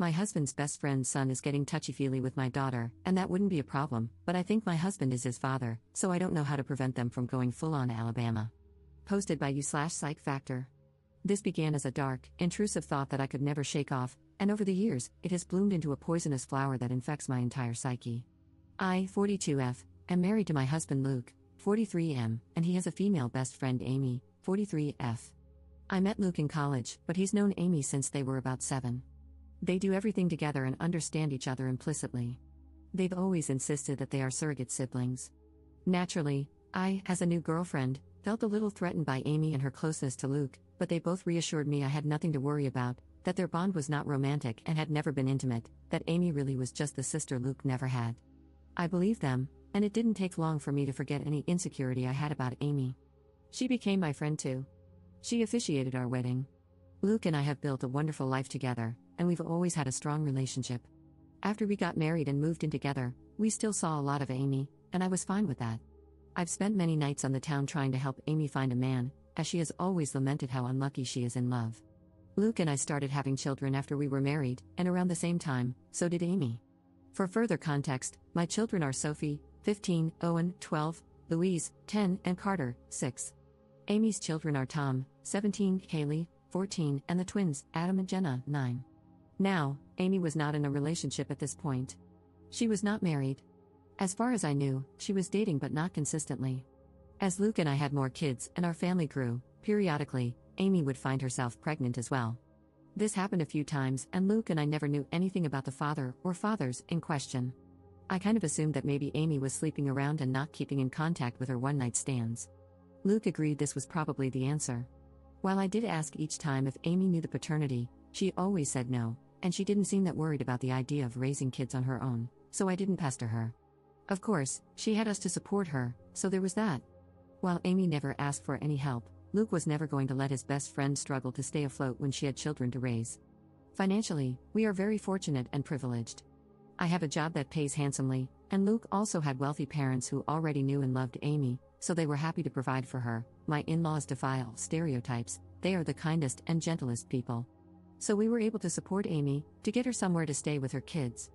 My husband's best friend's son is getting touchy-feely with my daughter, and that wouldn't be a problem, but I think my husband is his father, so I don't know how to prevent them from going full-on Alabama. Posted by you/Psych Factor. This began as a dark, intrusive thought that I could never shake off, and over the years, it has bloomed into a poisonous flower that infects my entire psyche. I, 42F, am married to my husband Luke, 43M, and he has a female best friend Amy, 43F. I met Luke in college, but he's known Amy since they were about 7. They do everything together and understand each other implicitly. They've always insisted that they are surrogate siblings. Naturally, I, as a new girlfriend, felt a little threatened by Amy and her closeness to Luke, but they both reassured me I had nothing to worry about, that their bond was not romantic and had never been intimate, that Amy really was just the sister Luke never had. I believed them, and it didn't take long for me to forget any insecurity I had about Amy. She became my friend too. She officiated our wedding. Luke and I have built a wonderful life together, and we've always had a strong relationship. After we got married and moved in together, we still saw a lot of Amy, and I was fine with that. I've spent many nights on the town trying to help Amy find a man, as she has always lamented how unlucky she is in love. Luke and I started having children after we were married, and around the same time, so did Amy. For further context, my children are Sophie, 15, Owen, 12, Louise, 10, and Carter, 6. Amy's children are Tom, 17, Haley, 14, and the twins, Adam and Jenna, 9. Now, Amy was not in a relationship at this point. She was not married. As far as I knew, she was dating but not consistently. As Luke and I had more kids and our family grew, periodically, Amy would find herself pregnant as well. This happened a few times, and Luke and I never knew anything about the father or fathers in question. I kind of assumed that maybe Amy was sleeping around and not keeping in contact with her one-night stands. Luke agreed this was probably the answer. While I did ask each time if Amy knew the paternity, she always said no, and she didn't seem that worried about the idea of raising kids on her own, so I didn't pester her. Of course, she had us to support her, so there was that. While Amy never asked for any help, Luke was never going to let his best friend struggle to stay afloat when she had children to raise. Financially, we are very fortunate and privileged. I have a job that pays handsomely, and Luke also had wealthy parents who already knew and loved Amy, so they were happy to provide for her. My in-laws defy all stereotypes, they are the kindest and gentlest people. So we were able to support Amy, to get her somewhere to stay with her kids.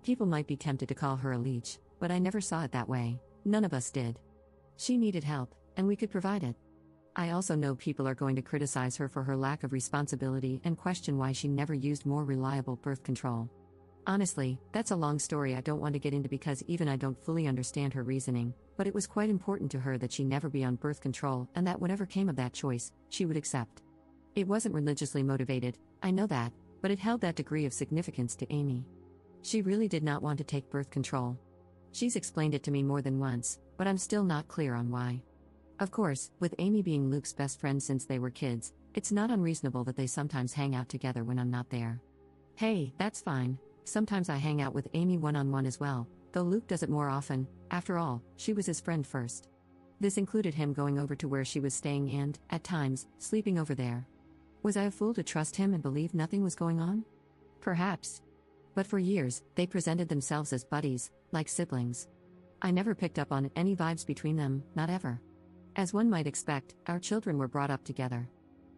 People might be tempted to call her a leech, but I never saw it that way, none of us did. She needed help, and we could provide it. I also know people are going to criticize her for her lack of responsibility and question why she never used more reliable birth control. Honestly, that's a long story I don't want to get into because even I don't fully understand her reasoning, but it was quite important to her that she never be on birth control and that whatever came of that choice, she would accept. It wasn't religiously motivated, I know that, but it held that degree of significance to Amy. She really did not want to take birth control. She's explained it to me more than once, but I'm still not clear on why. Of course, with Amy being Luke's best friend since they were kids, it's not unreasonable that they sometimes hang out together when I'm not there. Hey, that's fine. Sometimes I hang out with Amy one-on-one as well, though Luke does it more often. After all, she was his friend first. This included him going over to where she was staying and, at times, sleeping over there. Was I a fool to trust him and believe nothing was going on? Perhaps. But for years, they presented themselves as buddies, like siblings. I never picked up on any vibes between them, not ever. As one might expect, our children were brought up together.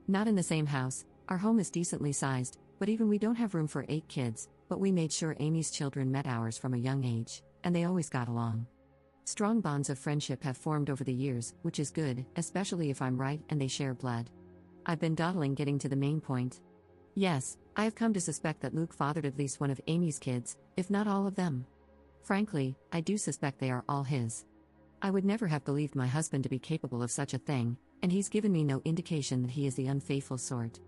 Not in the same house, our home is decently sized, but even we don't have room for 8 kids, but we made sure Amy's children met ours from a young age, and they always got along. Strong bonds of friendship have formed over the years, which is good, especially if I'm right and they share blood. I've been dawdling getting to the main point. Yes, I have come to suspect that Luke fathered at least one of Amy's kids, if not all of them. Frankly, I do suspect they are all his. I would never have believed my husband to be capable of such a thing, and he's given me no indication that he is the unfaithful sort.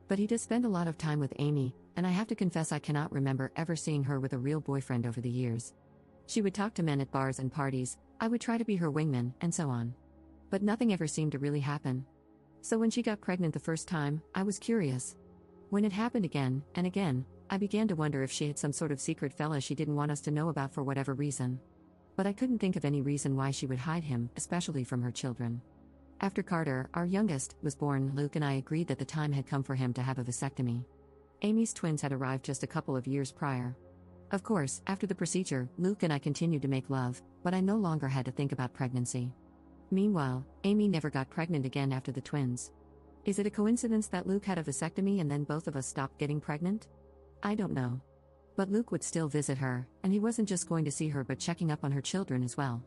But he does spend a lot of time with Amy, and I have to confess I cannot remember ever seeing her with a real boyfriend over the years. She would talk to men at bars and parties, I would try to be her wingman, and so on. But nothing ever seemed to really happen. So when she got pregnant the first time, I was curious. When it happened again and again, I began to wonder if she had some sort of secret fella she didn't want us to know about for whatever reason. But I couldn't think of any reason why she would hide him, especially from her children. After Carter, our youngest, was born, Luke and I agreed that the time had come for him to have a vasectomy. Amy's twins had arrived just a couple of years prior. Of course, after the procedure, Luke and I continued to make love, but I no longer had to think about pregnancy. Meanwhile, Amy never got pregnant again after the twins. Is it a coincidence that Luke had a vasectomy and then both of us stopped getting pregnant? I don't know. But Luke would still visit her, and he wasn't just going to see her but checking up on her children as well.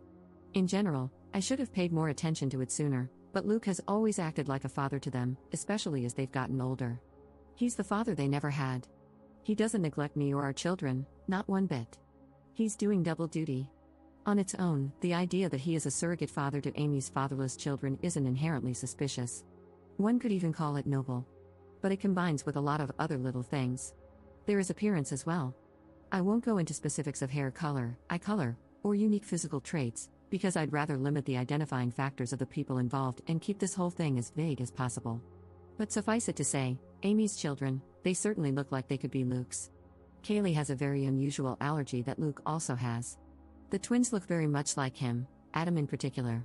In general, I should have paid more attention to it sooner, but Luke has always acted like a father to them, especially as they've gotten older. He's the father they never had. He doesn't neglect me or our children, not one bit. He's doing double duty. On its own, the idea that he is a surrogate father to Amy's fatherless children isn't inherently suspicious. One could even call it noble. But it combines with a lot of other little things. There is appearance as well. I won't go into specifics of hair color, eye color, or unique physical traits, because I'd rather limit the identifying factors of the people involved and keep this whole thing as vague as possible. But suffice it to say, Amy's children, they certainly look like they could be Luke's. Kaylee has a very unusual allergy that Luke also has. The twins look very much like him, Adam in particular.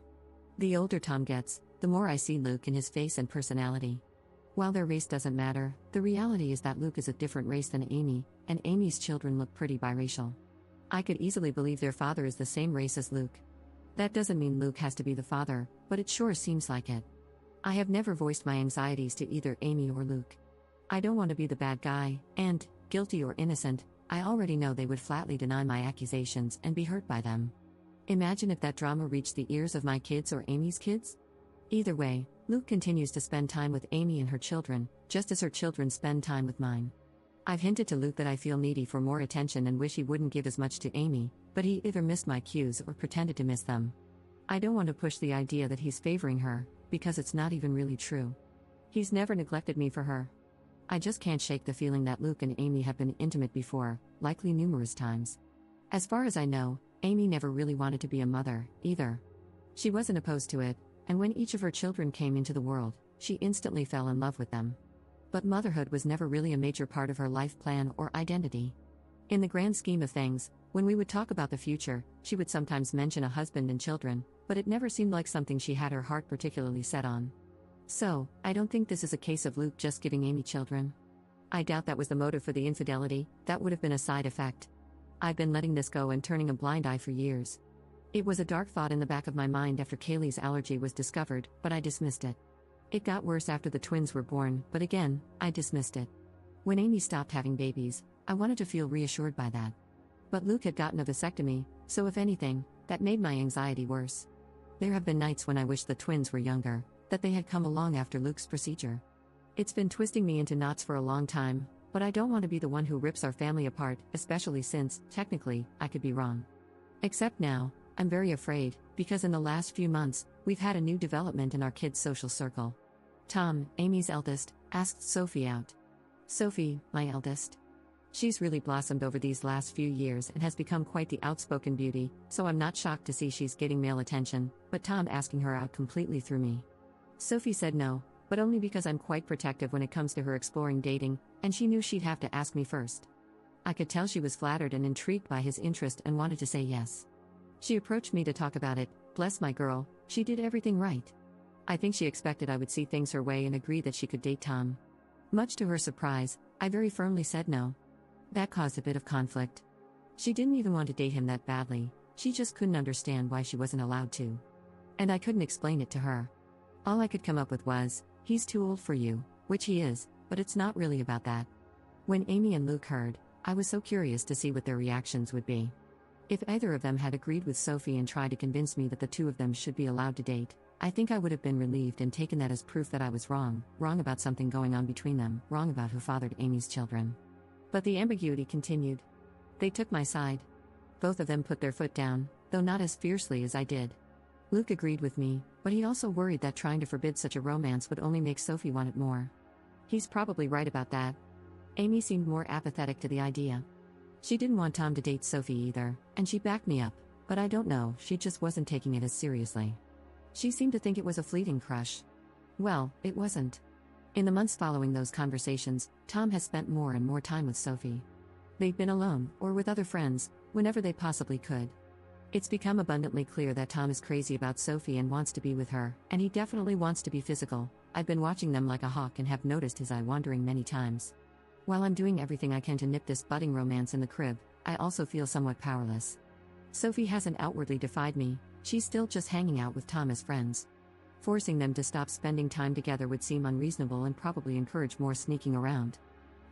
The older Tom gets, the more I see Luke in his face and personality. While their race doesn't matter, the reality is that Luke is a different race than Amy, and Amy's children look pretty biracial. I could easily believe their father is the same race as Luke. That doesn't mean Luke has to be the father, but it sure seems like it. I have never voiced my anxieties to either Amy or Luke. I don't want to be the bad guy, and, guilty or innocent, I already know they would flatly deny my accusations and be hurt by them. Imagine if that drama reached the ears of my kids or Amy's kids? Either way, Luke continues to spend time with Amy and her children, just as her children spend time with mine. I've hinted to Luke that I feel needy for more attention and wish he wouldn't give as much to Amy, but he either missed my cues or pretended to miss them. I don't want to push the idea that he's favoring her, because it's not even really true. He's never neglected me for her. I just can't shake the feeling that Luke and Amy have been intimate before, likely numerous times. As far as I know, Amy never really wanted to be a mother, either. She wasn't opposed to it, and when each of her children came into the world, she instantly fell in love with them. But motherhood was never really a major part of her life plan or identity. In the grand scheme of things, when we would talk about the future, she would sometimes mention a husband and children, but it never seemed like something she had her heart particularly set on. So, I don't think this is a case of Luke just giving Amy children. I doubt that was the motive for the infidelity, that would have been a side effect. I've been letting this go and turning a blind eye for years. It was a dark thought in the back of my mind after Kaylee's allergy was discovered, but I dismissed it. It got worse after the twins were born, but again, I dismissed it. When Amy stopped having babies, I wanted to feel reassured by that. But Luke had gotten a vasectomy, so if anything, that made my anxiety worse. There have been nights when I wished the twins were younger, that they had come along after Luke's procedure. It's been twisting me into knots for a long time, but I don't want to be the one who rips our family apart, especially since, technically, I could be wrong. Except now, I'm very afraid, because in the last few months, we've had a new development in our kids' social circle. Tom, Amy's eldest, asked Sophie out. Sophie, my eldest. She's really blossomed over these last few years and has become quite the outspoken beauty, so I'm not shocked to see she's getting male attention, but Tom asking her out completely threw me. Sophie said no, but only because I'm quite protective when it comes to her exploring dating, and she knew she'd have to ask me first. I could tell she was flattered and intrigued by his interest and wanted to say yes. She approached me to talk about it. Bless my girl, she did everything right. I think she expected I would see things her way and agree that she could date Tom. Much to her surprise, I very firmly said no. That caused a bit of conflict. She didn't even want to date him that badly, she just couldn't understand why she wasn't allowed to. And I couldn't explain it to her. All I could come up with was, he's too old for you, which he is, but it's not really about that. When Amy and Luke heard, I was so curious to see what their reactions would be. If either of them had agreed with Sophie and tried to convince me that the two of them should be allowed to date, I think I would have been relieved and taken that as proof that I was wrong about something going on between them, wrong about who fathered Amy's children. But the ambiguity continued. They took my side. Both of them put their foot down, though not as fiercely as I did. Luke agreed with me, but he also worried that trying to forbid such a romance would only make Sophie want it more. He's probably right about that. Amy seemed more apathetic to the idea. She didn't want Tom to date Sophie either, and she backed me up, but I don't know, she just wasn't taking it as seriously. She seemed to think it was a fleeting crush. Well, it wasn't. In the months following those conversations, Tom has spent more and more time with Sophie. They've been alone, or with other friends, whenever they possibly could. It's become abundantly clear that Tom is crazy about Sophie and wants to be with her, and he definitely wants to be physical. I've been watching them like a hawk and have noticed his eye wandering many times. While I'm doing everything I can to nip this budding romance in the crib, I also feel somewhat powerless. Sophie hasn't outwardly defied me, she's still just hanging out with Tom as friends. Forcing them to stop spending time together would seem unreasonable and probably encourage more sneaking around.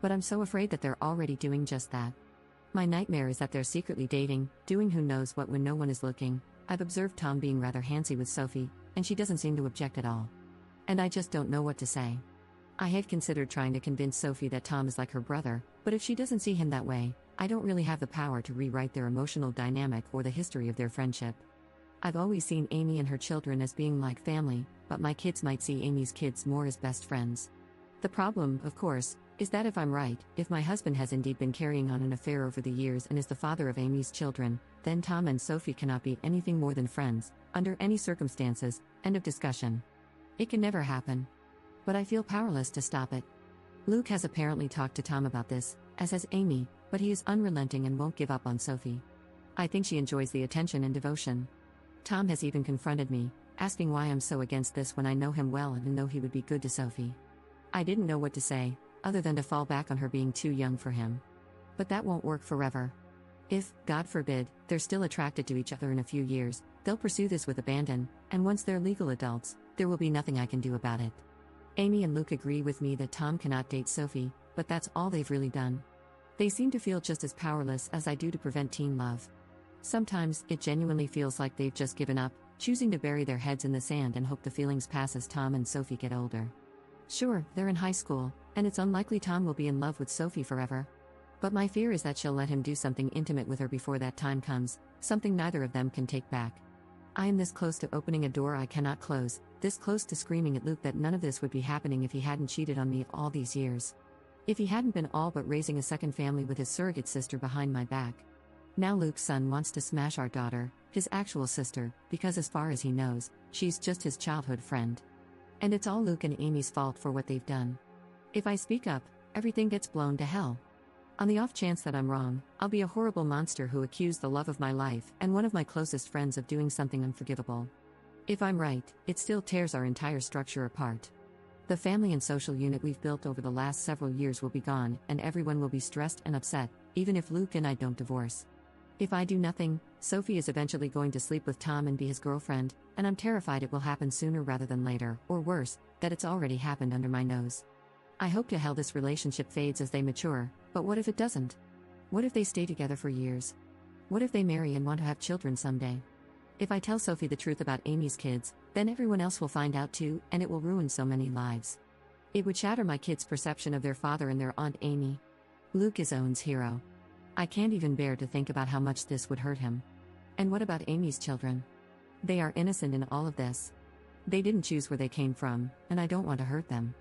But I'm so afraid that they're already doing just that. My nightmare is that they're secretly dating, doing who knows what when no one is looking. I've observed Tom being rather handsy with Sophie, and she doesn't seem to object at all. And I just don't know what to say. I had considered trying to convince Sophie that Tom is like her brother, but if she doesn't see him that way, I don't really have the power to rewrite their emotional dynamic or the history of their friendship. I've always seen Amy and her children as being like family, but my kids might see Amy's kids more as best friends. The problem, of course, is that if I'm right, if my husband has indeed been carrying on an affair over the years and is the father of Amy's children, then Tom and Sophie cannot be anything more than friends, under any circumstances. End of discussion. It can never happen. But I feel powerless to stop it. Luke has apparently talked to Tom about this, as has Amy, but he is unrelenting and won't give up on Sophie. I think she enjoys the attention and devotion. Tom has even confronted me, asking why I'm so against this when I know him well and know he would be good to Sophie. I didn't know what to say, other than to fall back on her being too young for him. But that won't work forever. If, God forbid, they're still attracted to each other in a few years, they'll pursue this with abandon, and once they're legal adults, there will be nothing I can do about it. Amy and Luke agree with me that Tom cannot date Sophie, but that's all they've really done. They seem to feel just as powerless as I do to prevent teen love. Sometimes, it genuinely feels like they've just given up, choosing to bury their heads in the sand and hope the feelings pass as Tom and Sophie get older. Sure, they're in high school, and it's unlikely Tom will be in love with Sophie forever. But my fear is that she'll let him do something intimate with her before that time comes, something neither of them can take back. I am this close to opening a door I cannot close, this close to screaming at Luke that none of this would be happening if he hadn't cheated on me all these years. If he hadn't been all but raising a second family with his surrogate sister behind my back. Now Luke's son wants to smash our daughter, his actual sister, because as far as he knows, she's just his childhood friend. And it's all Luke and Amy's fault for what they've done. If I speak up, everything gets blown to hell. On the off chance that I'm wrong, I'll be a horrible monster who accused the love of my life and one of my closest friends of doing something unforgivable. If I'm right, it still tears our entire structure apart. The family and social unit we've built over the last several years will be gone, and everyone will be stressed and upset, even if Luke and I don't divorce. If I do nothing, Sophie is eventually going to sleep with Tom and be his girlfriend, and I'm terrified it will happen sooner rather than later, or worse, that it's already happened under my nose. I hope to hell this relationship fades as they mature, but what if it doesn't? What if they stay together for years? What if they marry and want to have children someday? If I tell Sophie the truth about Amy's kids, then everyone else will find out too, and it will ruin so many lives. It would shatter my kids' perception of their father and their Aunt Amy. Luke is Owen's hero. I can't even bear to think about how much this would hurt him. And what about Amy's children? They are innocent in all of this. They didn't choose where they came from, and I don't want to hurt them.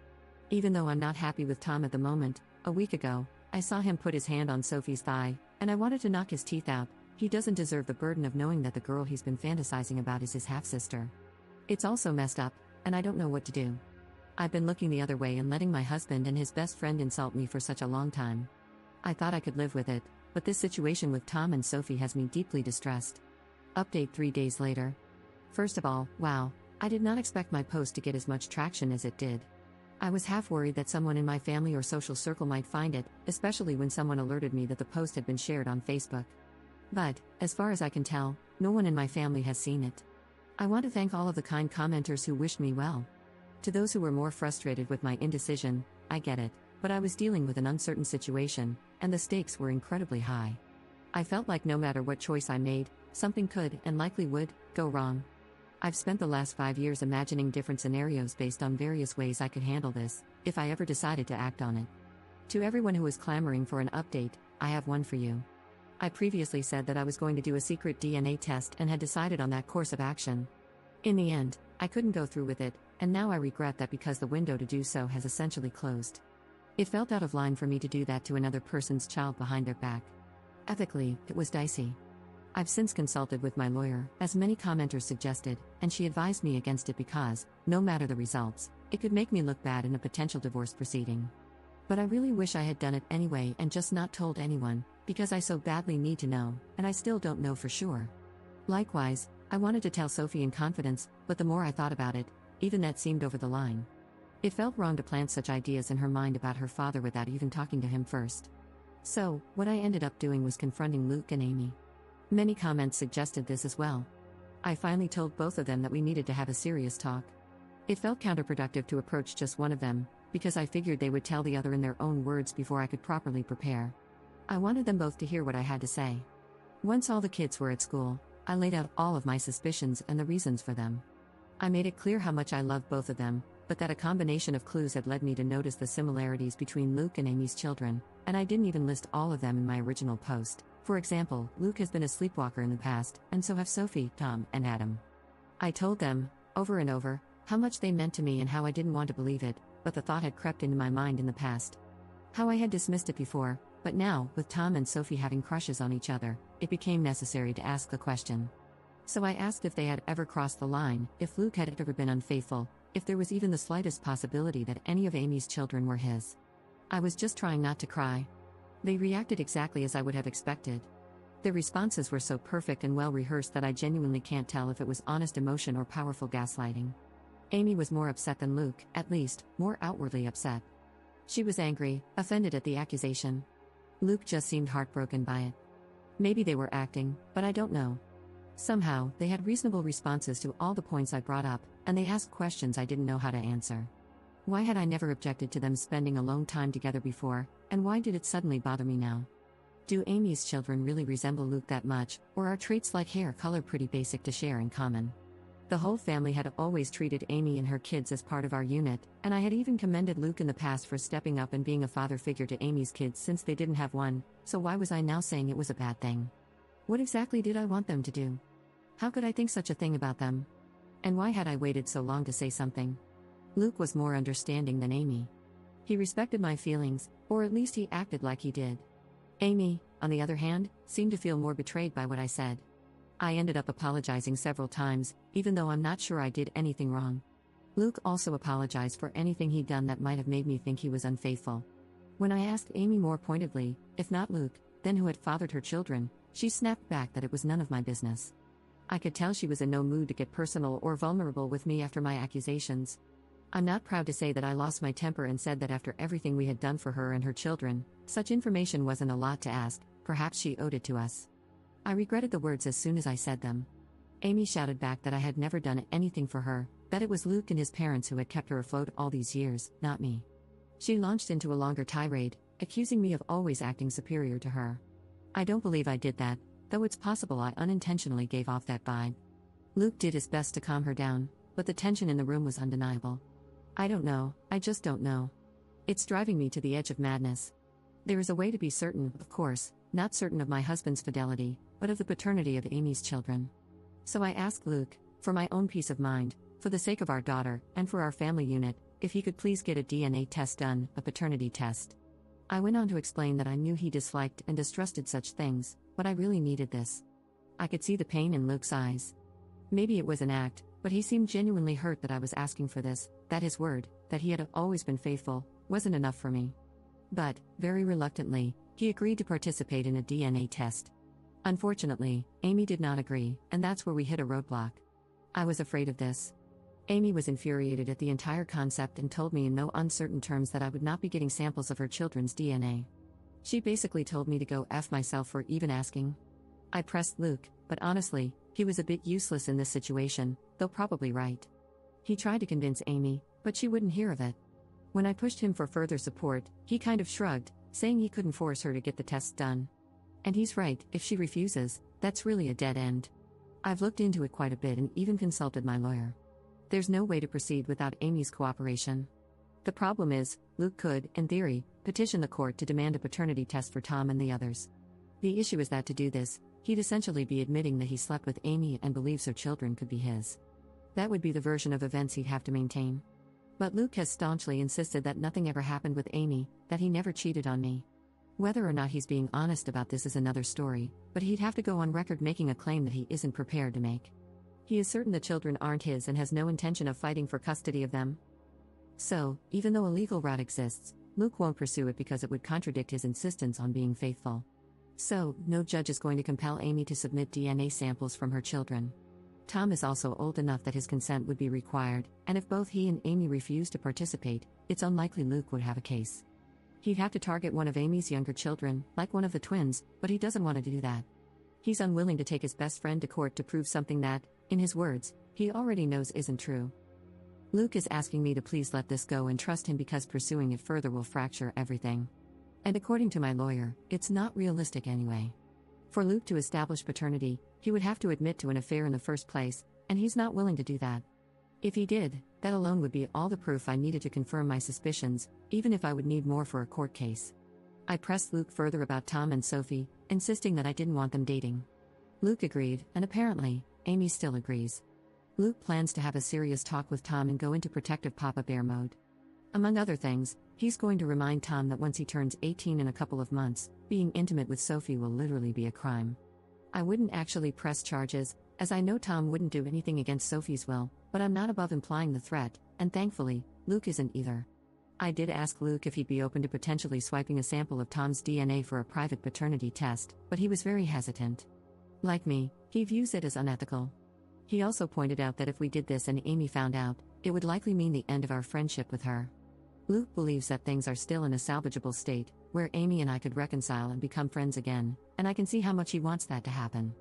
Even though I'm not happy with Tom at the moment, a week ago, I saw him put his hand on Sophie's thigh, and I wanted to knock his teeth out. He doesn't deserve the burden of knowing that the girl he's been fantasizing about is his half-sister. It's also messed up, and I don't know what to do. I've been looking the other way and letting my husband and his best friend insult me for such a long time. I thought I could live with it, but this situation with Tom and Sophie has me deeply distressed. Update 3 days later. First of all, wow, I did not expect my post to get as much traction as it did. I was half worried that someone in my family or social circle might find it, especially when someone alerted me that the post had been shared on Facebook. But, as far as I can tell, no one in my family has seen it. I want to thank all of the kind commenters who wished me well. To those who were more frustrated with my indecision, I get it, but I was dealing with an uncertain situation, and the stakes were incredibly high. I felt like no matter what choice I made, something could, and likely would, go wrong. I've spent the last 5 years imagining different scenarios based on various ways I could handle this, if I ever decided to act on it. To everyone who is clamoring for an update, I have one for you. I previously said that I was going to do a secret DNA test and had decided on that course of action. In the end, I couldn't go through with it, and now I regret that because the window to do so has essentially closed. It felt out of line for me to do that to another person's child behind their back. Ethically, it was dicey. I've since consulted with my lawyer, as many commenters suggested, and she advised me against it because, no matter the results, it could make me look bad in a potential divorce proceeding. But I really wish I had done it anyway and just not told anyone, because I so badly need to know, and I still don't know for sure. Likewise, I wanted to tell Sophie in confidence, but the more I thought about it, even that seemed over the line. It felt wrong to plant such ideas in her mind about her father without even talking to him first. So, what I ended up doing was confronting Luke and Amy. Many comments suggested this as well. I finally told both of them that we needed to have a serious talk. It felt counterproductive to approach just one of them, because I figured they would tell the other in their own words before I could properly prepare. I wanted them both to hear what I had to say. Once all the kids were at school, I laid out all of my suspicions and the reasons for them. I made it clear how much I loved both of them, but that a combination of clues had led me to notice the similarities between Luke and Amy's children, and I didn't even list all of them in my original post. For example, Luke has been a sleepwalker in the past, and so have Sophie, Tom, and Adam. I told them, over and over, how much they meant to me and how I didn't want to believe it, but the thought had crept into my mind in the past. How I had dismissed it before, but now, with Tom and Sophie having crushes on each other, it became necessary to ask the question. So I asked if they had ever crossed the line, if Luke had ever been unfaithful, if there was even the slightest possibility that any of Amy's children were his. I was just trying not to cry. They reacted exactly as I would have expected. Their responses were so perfect and well rehearsed that I genuinely can't tell if it was honest emotion or powerful gaslighting. Amy was more upset than Luke, at least, more outwardly upset. She was angry, offended at the accusation. Luke just seemed heartbroken by it. Maybe they were acting, but I don't know. Somehow, they had reasonable responses to all the points I brought up, and they asked questions I didn't know how to answer. Why had I never objected to them spending alone time together before, and why did it suddenly bother me now? Do Amy's children really resemble Luke that much, or are traits like hair color pretty basic to share in common? The whole family had always treated Amy and her kids as part of our unit, and I had even commended Luke in the past for stepping up and being a father figure to Amy's kids since they didn't have one, so why was I now saying it was a bad thing? What exactly did I want them to do? How could I think such a thing about them? And why had I waited so long to say something? Luke was more understanding than Amy. He respected my feelings, or at least he acted like he did. Amy, on the other hand, seemed to feel more betrayed by what I said. I ended up apologizing several times, even though I'm not sure I did anything wrong. Luke also apologized for anything he'd done that might have made me think he was unfaithful. When I asked Amy more pointedly, if not Luke, then who had fathered her children, she snapped back that it was none of my business. I could tell she was in no mood to get personal or vulnerable with me after my accusations. I'm not proud to say that I lost my temper and said that after everything we had done for her and her children, such information wasn't a lot to ask, perhaps she owed it to us. I regretted the words as soon as I said them. Amy shouted back that I had never done anything for her, that it was Luke and his parents who had kept her afloat all these years, not me. She launched into a longer tirade, accusing me of always acting superior to her. I don't believe I did that, though it's possible I unintentionally gave off that vibe. Luke did his best to calm her down, but the tension in the room was undeniable. I don't know, I just don't know. It's driving me to the edge of madness. There is a way to be certain, of course, not certain of my husband's fidelity, but of the paternity of Amy's children. So I asked Luke, for my own peace of mind, for the sake of our daughter, and for our family unit, if he could please get a DNA test done, a paternity test. I went on to explain that I knew he disliked and distrusted such things, but I really needed this. I could see the pain in Luke's eyes. Maybe it was an act, but he seemed genuinely hurt that I was asking for this, that his word, that he had always been faithful, wasn't enough for me. But, very reluctantly, he agreed to participate in a DNA test. Unfortunately, Amy did not agree, and that's where we hit a roadblock. I was afraid of this. Amy was infuriated at the entire concept and told me in no uncertain terms that I would not be getting samples of her children's DNA. She basically told me to go F myself for even asking. I pressed Luke, but honestly, he was a bit useless in this situation, though probably right. He tried to convince Amy, but she wouldn't hear of it. When I pushed him for further support, he kind of shrugged, saying he couldn't force her to get the tests done. And he's right, if she refuses, that's really a dead end. I've looked into it quite a bit and even consulted my lawyer. There's no way to proceed without Amy's cooperation. The problem is, Luke could, in theory, petition the court to demand a paternity test for Tom and the others. The issue is that to do this, he'd essentially be admitting that he slept with Amy and believes her children could be his. That would be the version of events he'd have to maintain. But Luke has staunchly insisted that nothing ever happened with Amy, that he never cheated on me. Whether or not he's being honest about this is another story, but he'd have to go on record making a claim that he isn't prepared to make. He is certain the children aren't his and has no intention of fighting for custody of them. So, even though a legal route exists, Luke won't pursue it because it would contradict his insistence on being faithful. So, no judge is going to compel Amy to submit DNA samples from her children. Tom is also old enough that his consent would be required, and if both he and Amy refuse to participate, it's unlikely Luke would have a case. He'd have to target one of Amy's younger children, like one of the twins, but he doesn't want to do that. He's unwilling to take his best friend to court to prove something that, in his words, he already knows isn't true. Luke is asking me to please let this go and trust him because pursuing it further will fracture everything. And according to my lawyer, it's not realistic anyway. For Luke to establish paternity, he would have to admit to an affair in the first place, and he's not willing to do that. If he did, that alone would be all the proof I needed to confirm my suspicions, even if I would need more for a court case. I pressed Luke further about Tom and Sophie, insisting that I didn't want them dating. Luke agreed, and apparently, Amy still agrees. Luke plans to have a serious talk with Tom and go into protective Papa Bear mode. Among other things, he's going to remind Tom that once he turns 18 in a couple of months, being intimate with Sophie will literally be a crime. I wouldn't actually press charges, as I know Tom wouldn't do anything against Sophie's will, but I'm not above implying the threat, and thankfully, Luke isn't either. I did ask Luke if he'd be open to potentially swiping a sample of Tom's DNA for a private paternity test, but he was very hesitant. Like me, he views it as unethical. He also pointed out that if we did this and Amy found out, it would likely mean the end of our friendship with her. Luke believes that things are still in a salvageable state, where Amy and I could reconcile and become friends again, and I can see how much he wants that to happen.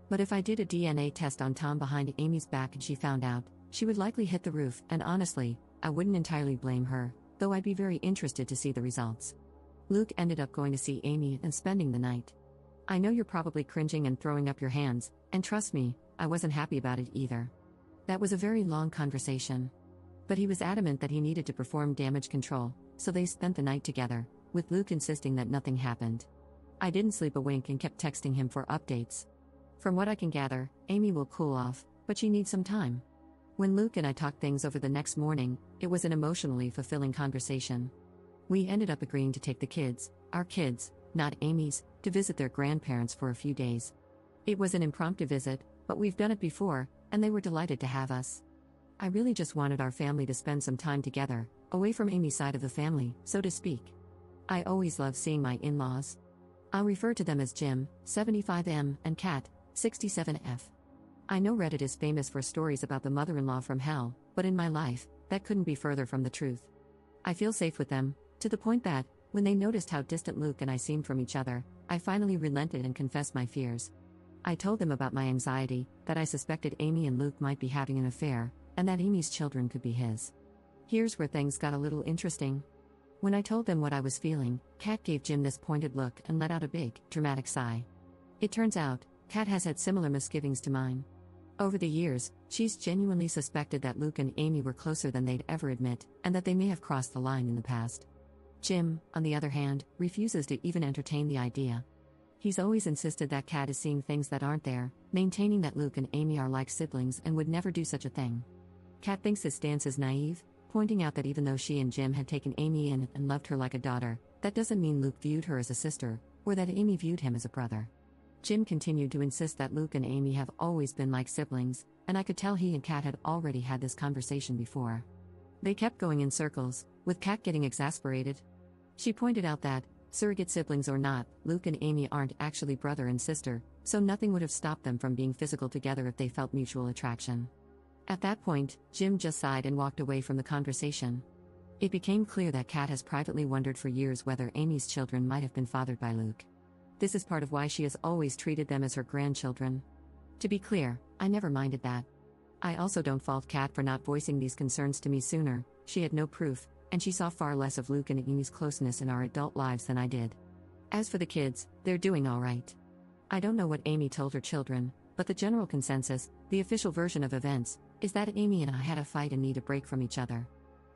But if I did a DNA test on Tom behind Amy's back and she found out, she would likely hit the roof, and honestly, I wouldn't entirely blame her, though I'd be very interested to see the results. Luke ended up going to see Amy and spending the night. I know you're probably cringing and throwing up your hands, and trust me, I wasn't happy about it either. That was a very long conversation. But he was adamant that he needed to perform damage control, so they spent the night together, with Luke insisting that nothing happened. I didn't sleep a wink and kept texting him for updates. From what I can gather, Amy will cool off, but she needs some time. When Luke and I talked things over the next morning, it was an emotionally fulfilling conversation. We ended up agreeing to take the kids, our kids, not Amy's, to visit their grandparents for a few days. It was an impromptu visit, but we've done it before, and they were delighted to have us. I really just wanted our family to spend some time together, away from Amy's side of the family, so to speak. I always love seeing my in-laws. I'll refer to them as Jim, 75M, and Kat, 67F. I know Reddit is famous for stories about the mother-in-law from hell, but in my life, that couldn't be further from the truth. I feel safe with them, to the point that, when they noticed how distant Luke and I seemed from each other, I finally relented and confessed my fears. I told them about my anxiety, that I suspected Amy and Luke might be having an affair, and that Amy's children could be his. Here's where things got a little interesting. When I told them what I was feeling, Kat gave Jim this pointed look and let out a big, dramatic sigh. It turns out, Kat has had similar misgivings to mine. Over the years, she's genuinely suspected that Luke and Amy were closer than they'd ever admit, and that they may have crossed the line in the past. Jim, on the other hand, refuses to even entertain the idea. He's always insisted that Kat is seeing things that aren't there, maintaining that Luke and Amy are like siblings and would never do such a thing. Kat thinks his stance is naive, pointing out that even though she and Jim had taken Amy in and loved her like a daughter, that doesn't mean Luke viewed her as a sister, or that Amy viewed him as a brother. Jim continued to insist that Luke and Amy have always been like siblings, and I could tell he and Kat had already had this conversation before. They kept going in circles, with Kat getting exasperated. She pointed out that, surrogate siblings or not, Luke and Amy aren't actually brother and sister, so nothing would have stopped them from being physical together if they felt mutual attraction. At that point, Jim just sighed and walked away from the conversation. It became clear that Kat has privately wondered for years whether Amy's children might have been fathered by Luke. This is part of why she has always treated them as her grandchildren. To be clear, I never minded that. I also don't fault Kat for not voicing these concerns to me sooner. She had no proof, and she saw far less of Luke and Amy's closeness in our adult lives than I did. As for the kids, they're doing all right. I don't know what Amy told her children, but the general consensus, the official version of events, is that Amy and I had a fight and need a break from each other.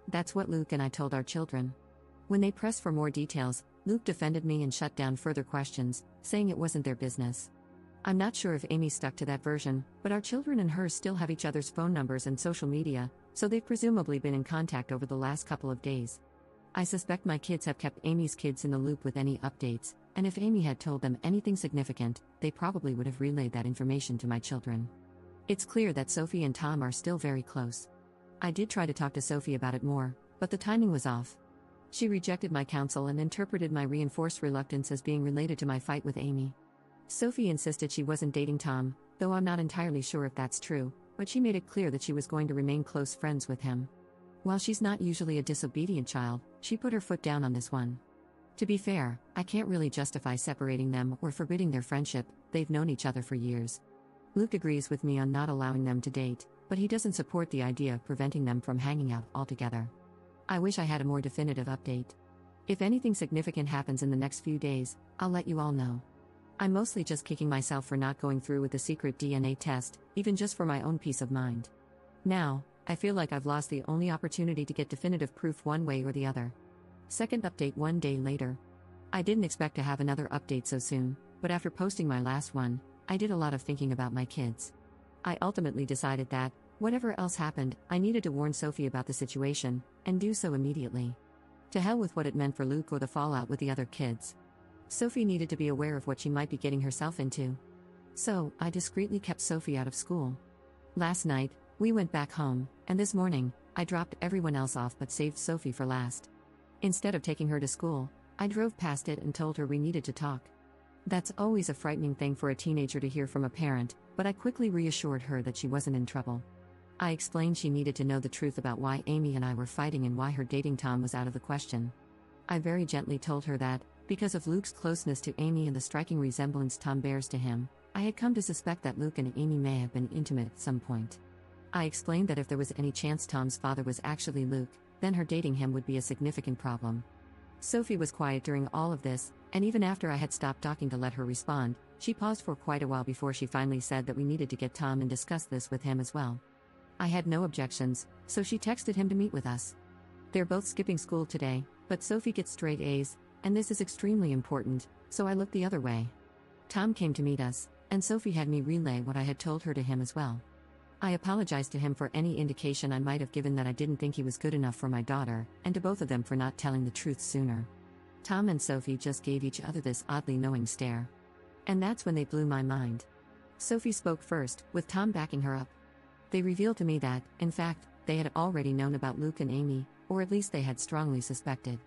That's what Luke and I told our children. When they pressed for more details, Luke defended me and shut down further questions, saying it wasn't their business. I'm not sure if Amy stuck to that version, but our children and hers still have each other's phone numbers and social media, so they've presumably been in contact over the last couple of days. I suspect my kids have kept Amy's kids in the loop with any updates, and if Amy had told them anything significant, they probably would have relayed that information to my children. It's clear that Sophie and Tom are still very close. I did try to talk to Sophie about it more, but the timing was off. She rejected my counsel and interpreted my reinforced reluctance as being related to my fight with Amy. Sophie insisted she wasn't dating Tom, though I'm not entirely sure if that's true, but she made it clear that she was going to remain close friends with him. While she's not usually a disobedient child, she put her foot down on this one. To be fair, I can't really justify separating them or forbidding their friendship, they've known each other for years. Luke agrees with me on not allowing them to date, but he doesn't support the idea of preventing them from hanging out altogether. I wish I had a more definitive update. If anything significant happens in the next few days, I'll let you all know. I'm mostly just kicking myself for not going through with the secret DNA test, even just for my own peace of mind. Now, I feel like I've lost the only opportunity to get definitive proof one way or the other. Second update 1 day later. I didn't expect to have another update so soon, but after posting my last one, I did a lot of thinking about my kids. I ultimately decided that, whatever else happened, I needed to warn Sophie about the situation, and do so immediately. To hell with what it meant for Luke or the fallout with the other kids. Sophie needed to be aware of what she might be getting herself into. So, I discreetly kept Sophie out of school. Last night, we went back home, and this morning, I dropped everyone else off but saved Sophie for last. Instead of taking her to school, I drove past it and told her we needed to talk. That's always a frightening thing for a teenager to hear from a parent, but I quickly reassured her that she wasn't in trouble. I explained she needed to know the truth about why Amy and I were fighting and why her dating Tom was out of the question. I very gently told her that, because of Luke's closeness to Amy and the striking resemblance Tom bears to him, I had come to suspect that Luke and Amy may have been intimate at some point. I explained that if there was any chance Tom's father was actually Luke, then her dating him would be a significant problem. Sophie was quiet during all of this, and even after I had stopped talking to let her respond, she paused for quite a while before she finally said that we needed to get Tom and discuss this with him as well. I had no objections, so she texted him to meet with us. They're both skipping school today, but Sophie gets straight A's, and this is extremely important, so I looked the other way. Tom came to meet us, and Sophie had me relay what I had told her to him as well. I apologized to him for any indication I might have given that I didn't think he was good enough for my daughter, and to both of them for not telling the truth sooner. Tom and Sophie just gave each other this oddly knowing stare. And that's when they blew my mind. Sophie spoke first, with Tom backing her up. They revealed to me that, in fact, they had already known about Luke and Amy, or at least they had strongly suspected.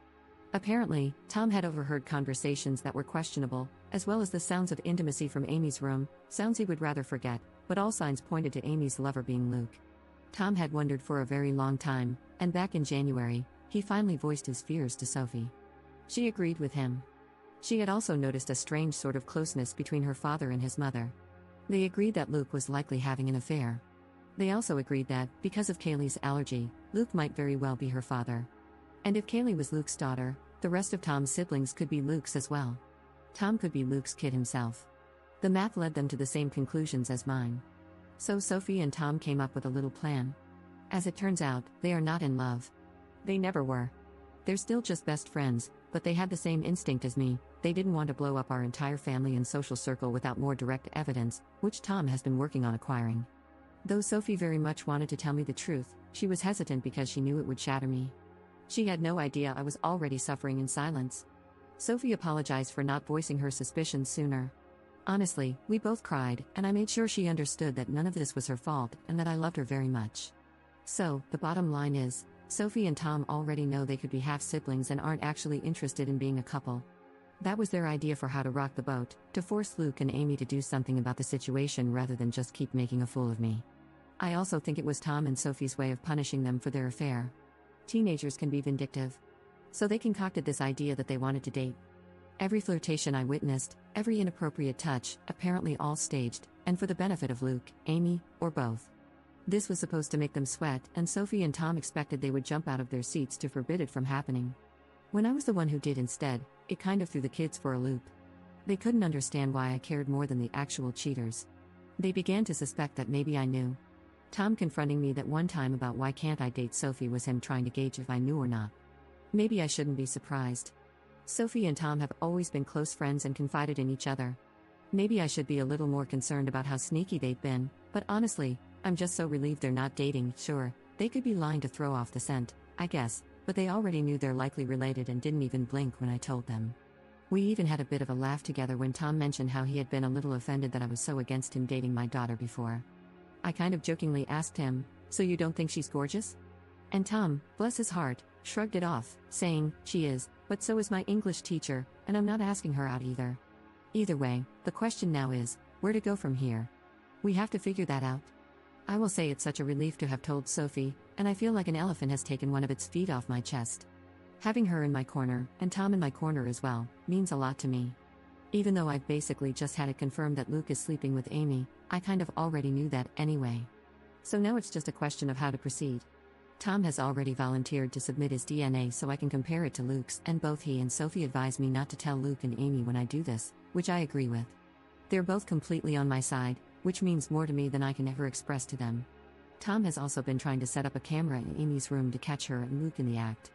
Apparently, Tom had overheard conversations that were questionable, as well as the sounds of intimacy from Amy's room, sounds he would rather forget, but all signs pointed to Amy's lover being Luke. Tom had wondered for a very long time, and back in January, he finally voiced his fears to Sophie. She agreed with him. She had also noticed a strange sort of closeness between her father and his mother. They agreed that Luke was likely having an affair. They also agreed that, because of Kaylee's allergy, Luke might very well be her father. And if Kaylee was Luke's daughter, the rest of Tom's siblings could be Luke's as well. Tom could be Luke's kid himself. The math led them to the same conclusions as mine. So Sophie and Tom came up with a little plan. As it turns out, they are not in love. They never were. They're still just best friends, but they had the same instinct as me. They didn't want to blow up our entire family and social circle without more direct evidence, which Tom has been working on acquiring. Though Sophie very much wanted to tell me the truth, she was hesitant because she knew it would shatter me. She had no idea I was already suffering in silence. Sophie apologized for not voicing her suspicions sooner. Honestly, we both cried, and I made sure she understood that none of this was her fault and that I loved her very much. So, the bottom line is, Sophie and Tom already know they could be half-siblings and aren't actually interested in being a couple. That was their idea for how to rock the boat, to force Luke and Amy to do something about the situation rather than just keep making a fool of me. I also think it was Tom and Sophie's way of punishing them for their affair. Teenagers can be vindictive. So they concocted this idea that they wanted to date. Every flirtation I witnessed, every inappropriate touch, apparently all staged, and for the benefit of Luke, Amy, or both. This was supposed to make them sweat, and Sophie and Tom expected they would jump out of their seats to forbid it from happening. When I was the one who did instead, it kind of threw the kids for a loop. They couldn't understand why I cared more than the actual cheaters. They began to suspect that maybe I knew. Tom confronting me that one time about why can't I date Sophie was him trying to gauge if I knew or not. Maybe I shouldn't be surprised. Sophie and Tom have always been close friends and confided in each other. Maybe I should be a little more concerned about how sneaky they've been, but honestly, I'm just so relieved they're not dating. Sure, they could be lying to throw off the scent, I guess, but they already knew they're likely related and didn't even blink when I told them. We even had a bit of a laugh together when Tom mentioned how he had been a little offended that I was so against him dating my daughter before. I kind of jokingly asked him, "So you don't think she's gorgeous?" And Tom, bless his heart, shrugged it off, saying, "She is, but so is my English teacher, and I'm not asking her out either." Either way, the question now is, where to go from here? We have to figure that out. I will say it's such a relief to have told Sophie, and I feel like an elephant has taken one of its feet off my chest. Having her in my corner, and Tom in my corner as well, means a lot to me. Even though I've basically just had it confirmed that Luke is sleeping with Amy, I kind of already knew that anyway. So now it's just a question of how to proceed. Tom has already volunteered to submit his DNA so I can compare it to Luke's, and both he and Sophie advise me not to tell Luke and Amy when I do this, which I agree with. They're both completely on my side, which means more to me than I can ever express to them. Tom has also been trying to set up a camera in Amy's room to catch her and Luke in the act.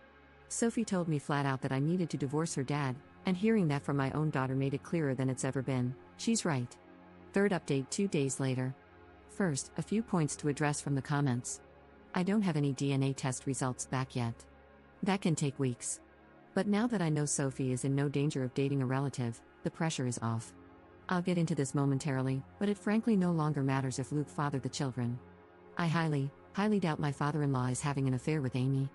Sophie told me flat out that I needed to divorce her dad, and hearing that from my own daughter made it clearer than it's ever been. She's right. Third update 2 days later. First, a few points to address from the comments. I don't have any DNA test results back yet. That can take weeks. But now that I know Sophie is in no danger of dating a relative, the pressure is off. I'll get into this momentarily, but it frankly no longer matters if Luke fathered the children. I highly doubt my father-in-law is having an affair with Amy.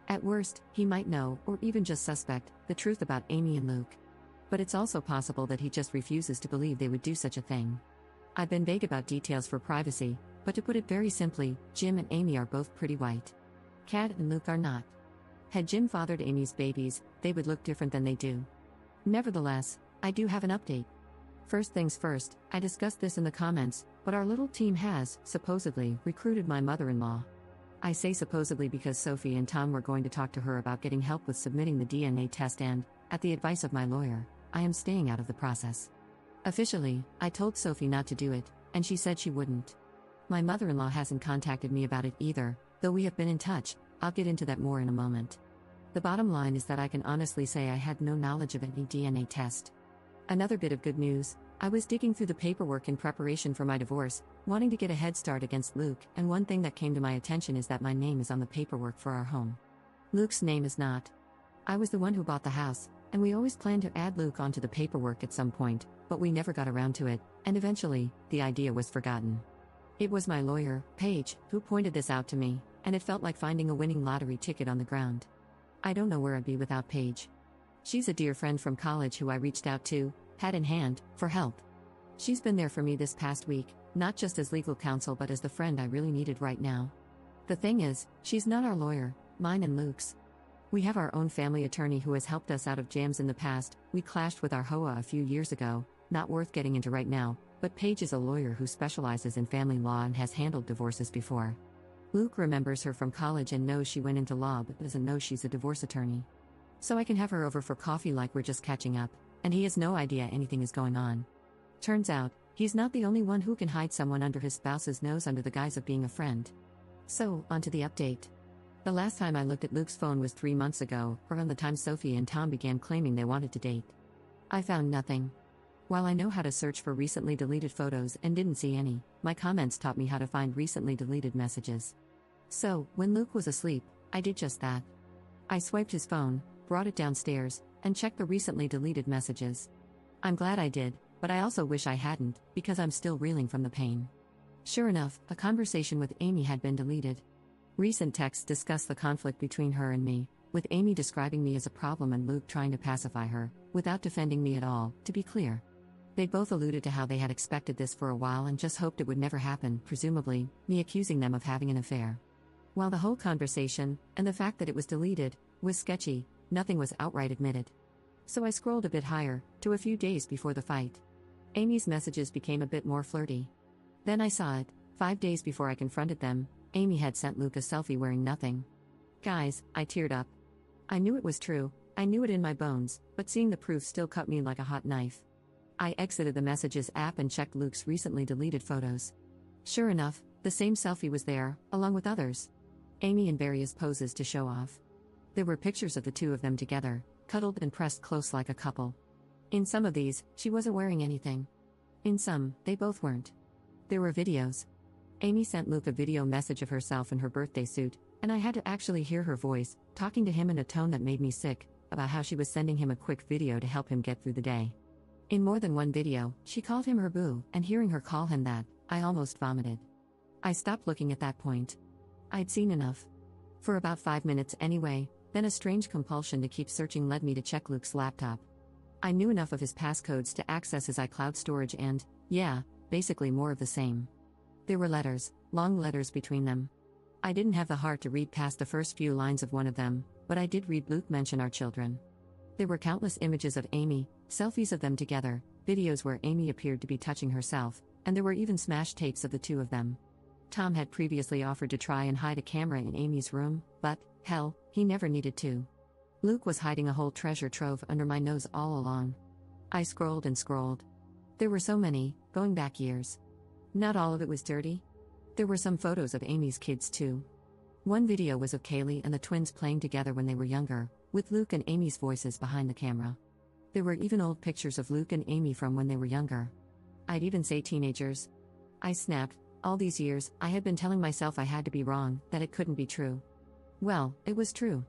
At worst, he might know, or even just suspect, the truth about Amy and Luke. But it's also possible that he just refuses to believe they would do such a thing. I've been vague about details for privacy, but to put it very simply, Jim and Amy are both pretty white. Kat and Luke are not. Had Jim fathered Amy's babies, they would look different than they do. Nevertheless, I do have an update. First things first, I discussed this in the comments, but our little team has, supposedly, recruited my mother-in-law. I say supposedly because Sophie and Tom were going to talk to her about getting help with submitting the DNA test and, at the advice of my lawyer, I am staying out of the process. Officially, I told Sophie not to do it, and she said she wouldn't. My mother-in-law hasn't contacted me about it either, though we have been in touch. I'll get into that more in a moment. The bottom line is that I can honestly say I had no knowledge of any DNA test. Another bit of good news, I was digging through the paperwork in preparation for my divorce, wanting to get a head start against Luke, and one thing that came to my attention is that my name is on the paperwork for our home. Luke's name is not. I was the one who bought the house, and we always planned to add Luke onto the paperwork at some point, but we never got around to it, and eventually, the idea was forgotten. It was my lawyer, Paige, who pointed this out to me, and it felt like finding a winning lottery ticket on the ground. I don't know where I'd be without Paige. She's a dear friend from college who I reached out to, hat in hand, for help. She's been there for me this past week, not just as legal counsel but as the friend I really needed right now. The thing is, she's not our lawyer, mine and Luke's. We have our own family attorney who has helped us out of jams in the past. We clashed with our HOA a few years ago, not worth getting into right now, but Paige is a lawyer who specializes in family law and has handled divorces before. Luke remembers her from college and knows she went into law but doesn't know she's a divorce attorney. So I can have her over for coffee like we're just catching up, and he has no idea anything is going on. Turns out, he's not the only one who can hide someone under his spouse's nose under the guise of being a friend. So, onto the update. The last time I looked at Luke's phone was 3 months ago, around the time Sophie and Tom began claiming they wanted to date. I found nothing. While I know how to search for recently deleted photos and didn't see any, my comments taught me how to find recently deleted messages. So, when Luke was asleep, I did just that. I swiped his phone, brought it downstairs, and checked the recently deleted messages. I'm glad I did, but I also wish I hadn't, because I'm still reeling from the pain. Sure enough, a conversation with Amy had been deleted. Recent texts discuss the conflict between her and me, with Amy describing me as a problem and Luke trying to pacify her, without defending me at all, to be clear. They both alluded to how they had expected this for a while and just hoped it would never happen, presumably, me accusing them of having an affair. While the whole conversation, and the fact that it was deleted, was sketchy, nothing was outright admitted. So I scrolled a bit higher, to a few days before the fight. Amy's messages became a bit more flirty. Then I saw it, 5 days before I confronted them. Amy had sent Luke a selfie wearing nothing. Guys, I teared up. I knew it was true, I knew it in my bones, but seeing the proof still cut me like a hot knife. I exited the Messages app and checked Luke's recently deleted photos. Sure enough, the same selfie was there, along with others. Amy in various poses to show off. There were pictures of the two of them together, cuddled and pressed close like a couple. In some of these, she wasn't wearing anything. In some, they both weren't. There were videos. Amy sent Luke a video message of herself in her birthday suit, and I had to actually hear her voice, talking to him in a tone that made me sick, about how she was sending him a quick video to help him get through the day. In more than one video, she called him her boo, and hearing her call him that, I almost vomited. I stopped looking at that point. I'd seen enough. For about 5 minutes anyway, then a strange compulsion to keep searching led me to check Luke's laptop. I knew enough of his passcodes to access his iCloud storage and, yeah, basically more of the same. There were letters, long letters between them. I didn't have the heart to read past the first few lines of one of them, but I did read Luke mention our children. There were countless images of Amy, selfies of them together, videos where Amy appeared to be touching herself, and there were even smashed tapes of the two of them. Tom had previously offered to try and hide a camera in Amy's room, but, hell, he never needed to. Luke was hiding a whole treasure trove under my nose all along. I scrolled and scrolled. There were so many, going back years. Not all of it was dirty. There were some photos of Amy's kids too. One video was of Kaylee and the twins playing together when they were younger, with Luke and Amy's voices behind the camera. There were even old pictures of Luke and Amy from when they were younger. I'd even say teenagers. I snapped. All these years, I had been telling myself I had to be wrong, that it couldn't be true. Well, it was true.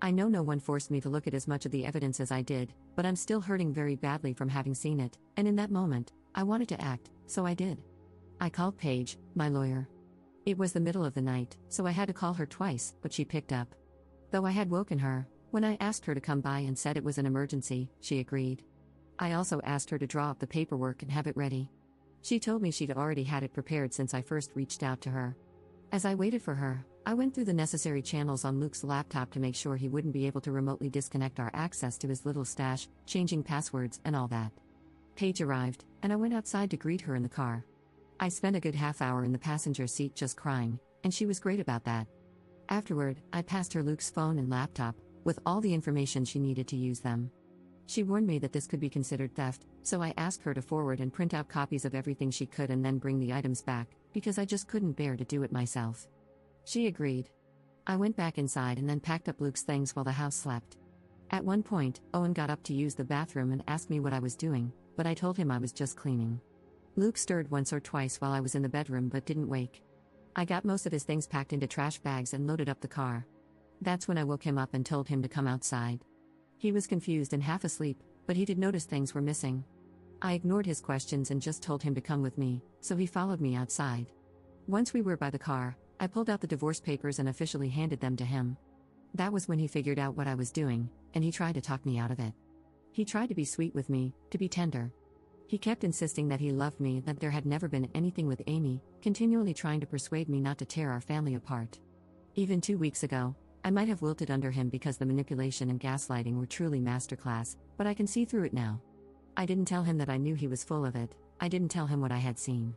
I know no one forced me to look at as much of the evidence as I did, but I'm still hurting very badly from having seen it, and in that moment, I wanted to act, so I did. I called Paige, my lawyer. It was the middle of the night, so I had to call her twice, but she picked up. Though I had woken her, when I asked her to come by and said it was an emergency, she agreed. I also asked her to draw up the paperwork and have it ready. She told me she'd already had it prepared since I first reached out to her. As I waited for her, I went through the necessary channels on Luke's laptop to make sure he wouldn't be able to remotely disconnect our access to his little stash, changing passwords and all that. Paige arrived, and I went outside to greet her in the car. I spent a good half hour in the passenger seat just crying, and she was great about that. Afterward, I passed her Luke's phone and laptop, with all the information she needed to use them. She warned me that this could be considered theft, so I asked her to forward and print out copies of everything she could and then bring the items back, because I just couldn't bear to do it myself. She agreed. I went back inside and then packed up Luke's things while the house slept. At one point, Owen got up to use the bathroom and asked me what I was doing, but I told him I was just cleaning. Luke stirred once or twice while I was in the bedroom but didn't wake. I got most of his things packed into trash bags and loaded up the car. That's when I woke him up and told him to come outside. He was confused and half asleep, but he did notice things were missing. I ignored his questions and just told him to come with me, so he followed me outside. Once we were by the car, I pulled out the divorce papers and officially handed them to him. That was when he figured out what I was doing, and he tried to talk me out of it. He tried to be sweet with me, to be tender. He kept insisting that he loved me and that there had never been anything with Amy, continually trying to persuade me not to tear our family apart. Even 2 weeks ago, I might have wilted under him because the manipulation and gaslighting were truly masterclass, but I can see through it now. I didn't tell him that I knew he was full of it. I didn't tell him what I had seen.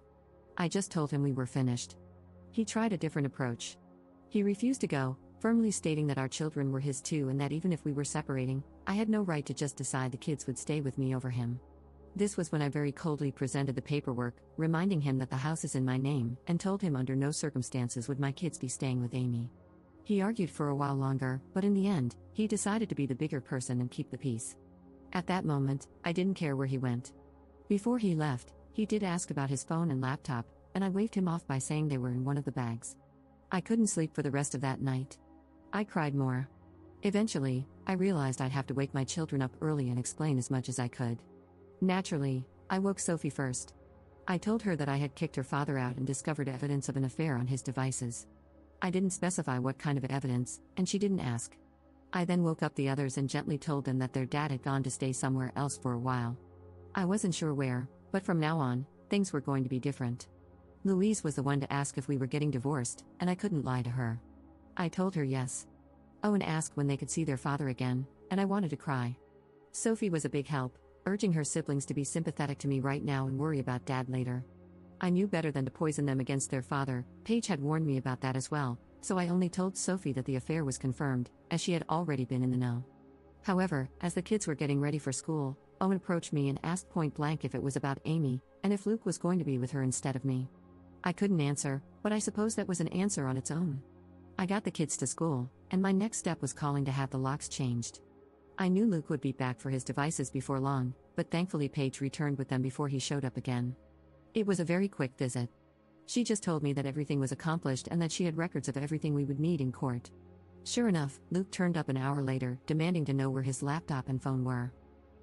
I just told him we were finished. He tried a different approach. He refused to go, firmly stating that our children were his too and that even if we were separating, I had no right to just decide the kids would stay with me over him. This was when I very coldly presented the paperwork, reminding him that the house is in my name, and told him under no circumstances would my kids be staying with Amy. He argued for a while longer, but in the end, he decided to be the bigger person and keep the peace. At that moment, I didn't care where he went. Before he left, he did ask about his phone and laptop, and I waved him off by saying they were in one of the bags. I couldn't sleep for the rest of that night. I cried more. Eventually, I realized I'd have to wake my children up early and explain as much as I could. Naturally, I woke Sophie first. I told her that I had kicked her father out and discovered evidence of an affair on his devices. I didn't specify what kind of evidence, and she didn't ask. I then woke up the others and gently told them that their dad had gone to stay somewhere else for a while. I wasn't sure where, but from now on, things were going to be different. Louise was the one to ask if we were getting divorced, and I couldn't lie to her. I told her yes. Owen asked when they could see their father again, and I wanted to cry. Sophie was a big help, urging her siblings to be sympathetic to me right now and worry about Dad later. I knew better than to poison them against their father. Paige had warned me about that as well, so I only told Sophie that the affair was confirmed, as she had already been in the know. However, as the kids were getting ready for school, Owen approached me and asked point blank if it was about Amy, and if Luke was going to be with her instead of me. I couldn't answer, but I suppose that was an answer on its own. I got the kids to school, and my next step was calling to have the locks changed. I knew Luke would be back for his devices before long, but thankfully Paige returned with them before he showed up again. It was a very quick visit. She just told me that everything was accomplished and that she had records of everything we would need in court. Sure enough, Luke turned up an hour later, demanding to know where his laptop and phone were.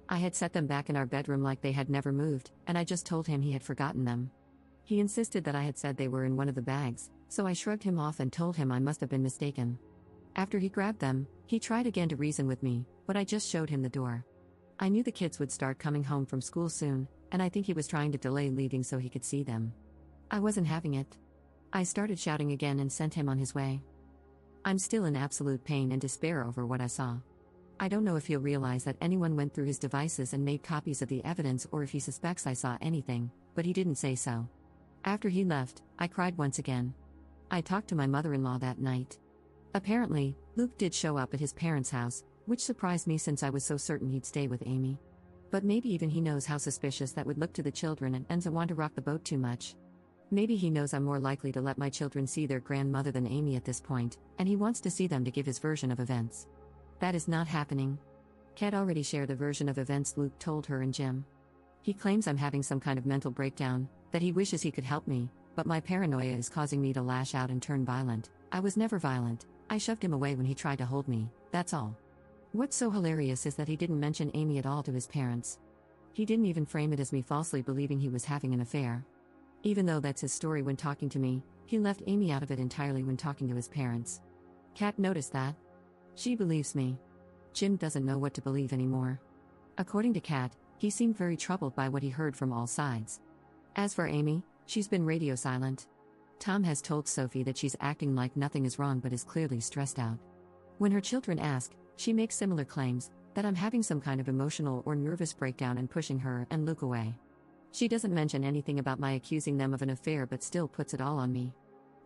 I had set them back in our bedroom like they had never moved, and I just told him he had forgotten them. He insisted that I had said they were in one of the bags, so I shrugged him off and told him I must have been mistaken. After he grabbed them, he tried again to reason with me, but I just showed him the door. I knew the kids would start coming home from school soon, and I think he was trying to delay leaving so he could see them. I wasn't having it. I started shouting again and sent him on his way. I'm still in absolute pain and despair over what I saw. I don't know if he'll realize that anyone went through his devices and made copies of the evidence or if he suspects I saw anything, but he didn't say so. After he left, I cried once again. I talked to my mother-in-law that night. Apparently, Luke did show up at his parents' house, which surprised me since I was so certain he'd stay with Amy. But maybe even he knows how suspicious that would look to the children and doesn't want to rock the boat too much. Maybe he knows I'm more likely to let my children see their grandmother than Amy at this point, and he wants to see them to give his version of events. That is not happening. Kat already shared the version of events Luke told her and Jim. He claims I'm having some kind of mental breakdown, that he wishes he could help me, but my paranoia is causing me to lash out and turn violent. I was never violent, I shoved him away when he tried to hold me, that's all. What's so hilarious is that he didn't mention Amy at all to his parents. He didn't even frame it as me falsely believing he was having an affair. Even though that's his story when talking to me, he left Amy out of it entirely when talking to his parents. Kat noticed that. She believes me. Jim doesn't know what to believe anymore. According to Kat, he seemed very troubled by what he heard from all sides. As for Amy, she's been radio silent. Tom has told Sophie that she's acting like nothing is wrong but is clearly stressed out. When her children ask, she makes similar claims, that I'm having some kind of emotional or nervous breakdown and pushing her and Luke away. She doesn't mention anything about my accusing them of an affair but still puts it all on me.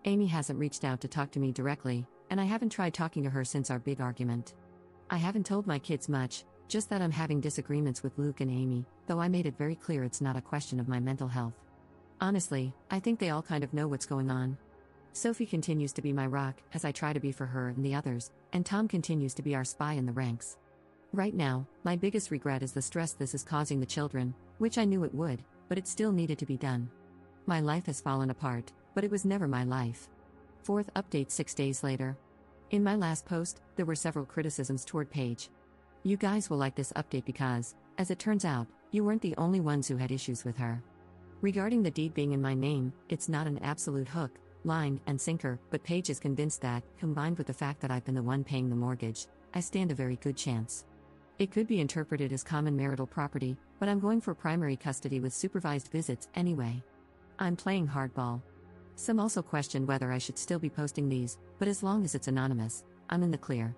Amy hasn't reached out to talk to me directly, and I haven't tried talking to her since our big argument. I haven't told my kids much, just that I'm having disagreements with Luke and Amy, though I made it very clear it's not a question of my mental health. Honestly, I think they all kind of know what's going on. Sophie continues to be my rock, as I try to be for her and the others, and Tom continues to be our spy in the ranks. Right now, my biggest regret is the stress this is causing the children, which I knew it would, but it still needed to be done. My life has fallen apart, but it was never my life. Fourth update 6 days later. In my last post, there were several criticisms toward Paige. You guys will like this update because, as it turns out, you weren't the only ones who had issues with her. Regarding the deed being in my name, it's not an absolute hook, line, and sinker, but Paige is convinced that, combined with the fact that I've been the one paying the mortgage, I stand a very good chance. It could be interpreted as common marital property, but I'm going for primary custody with supervised visits anyway. I'm playing hardball. Some also question whether I should still be posting these, but as long as it's anonymous, I'm in the clear.